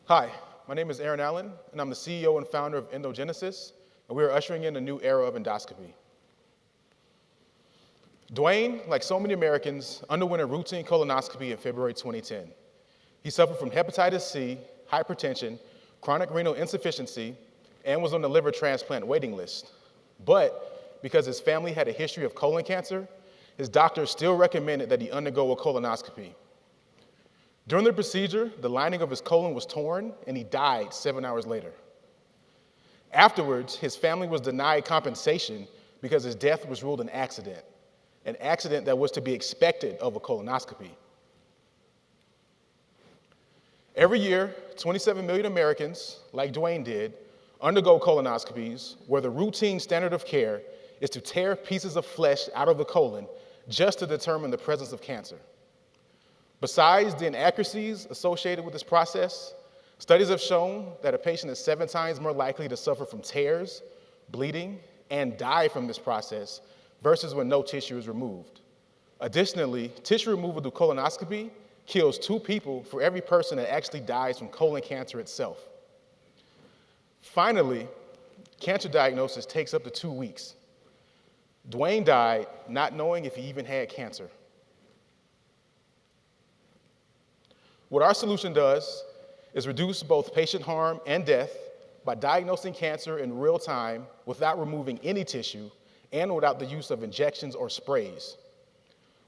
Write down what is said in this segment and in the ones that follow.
Hi, my name is Aaron Allen, and I'm the CEO and founder of Endogenesis, and we are ushering in a new era of endoscopy. DUANE, like so many Americans, underwent a routine colonoscopy in February 2010. He suffered from hepatitis C, hypertension, chronic renal insufficiency, and was on the liver transplant waiting list. But because his family had a history of colon cancer, his doctor still recommended that he undergo a colonoscopy. During the procedure, the lining of his colon was torn, and he died 7 hours later. Afterwards, his family was denied compensation because his death was ruled an accident that was to be expected of a colonoscopy. Every year, 27 million Americans, like DUANE did, undergo colonoscopies where the routine standard of care is to tear pieces of flesh out of the colon just to determine the presence of cancer. Besides the inaccuracies associated with this process, studies have shown that a patient is 7 times more likely to suffer from tears, bleeding, and die from this process versus when no tissue is removed. Additionally, tissue removal through colonoscopy kills 2 people for every person that actually dies from colon cancer itself. Finally, cancer diagnosis takes up to 2 weeks. DUANE died not knowing if he even had cancer. What our solution does is reduce both patient harm and death by diagnosing cancer in real time without removing any tissue and without the use of injections or sprays.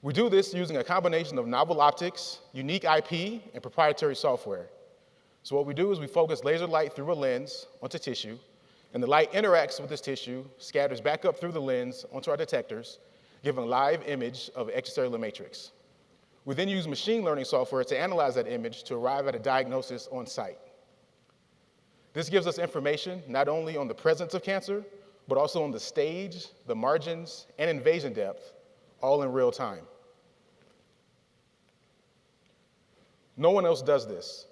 We do this using a combination of novel optics, unique IP, and proprietary software. So what we do is we focus laser light through a lens onto tissue, and the light interacts with this tissue, scatters back up through the lens onto our detectors, giving a live image of extracellular matrix. We then use machine learning software to analyze that image to arrive at a diagnosis on site. This gives us information not only on the presence of cancer, but also on the stage, the margins, and invasion depth, all in real time. No one else does this.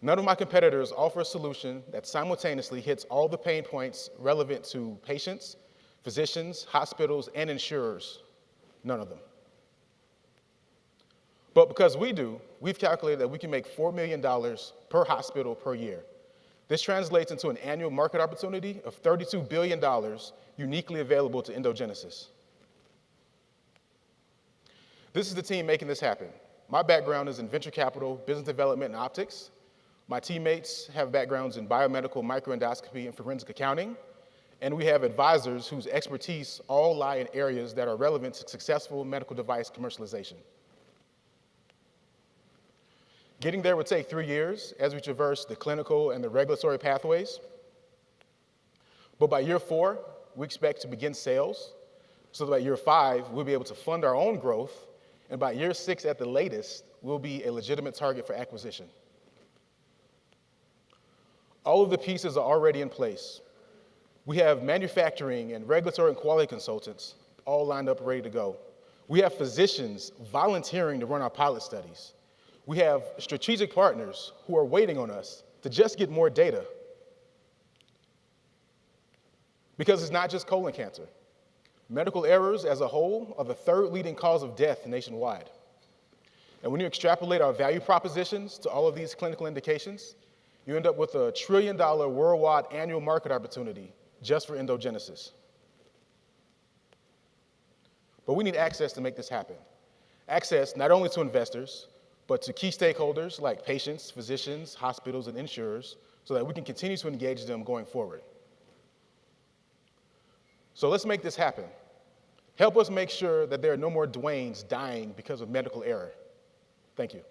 None of my competitors offer a solution that simultaneously hits all the pain points relevant to patients, physicians, hospitals, and insurers. None of them. But because we do, we've calculated that we can make $4 million per hospital per year. This translates into an annual market opportunity of $32 billion uniquely available to Endogenesis. This is the team making this happen. My background is in venture capital, business development, and optics. My teammates have backgrounds in biomedical, microendoscopy, and forensic accounting. And we have advisors whose expertise all lie in areas that are relevant to successful medical device commercialization. Getting there would take 3 years as we traverse the clinical and the regulatory pathways. But by year 4, we expect to begin sales, so that by year 5, we'll be able to fund our own growth, and by year 6 at the latest, we'll be a legitimate target for acquisition. All of the pieces are already in place. We have manufacturing and regulatory and quality consultants all lined up ready to go. We have physicians volunteering to run our pilot studies. We have strategic partners who are waiting on us to just get more data. Because it's not just colon cancer. Medical errors as a whole are the 3rd leading cause of death nationwide. And when you extrapolate our value propositions to all of these clinical indications, you end up with a $1 trillion worldwide annual market opportunity just for Endogenesis. But we need access to make this happen. Access not only to investors, but to key stakeholders like patients, physicians, hospitals, and insurers, so that we can continue to engage them going forward. So let's make this happen. Help us make sure that there are no more DUANEs dying because of medical error. Thank you.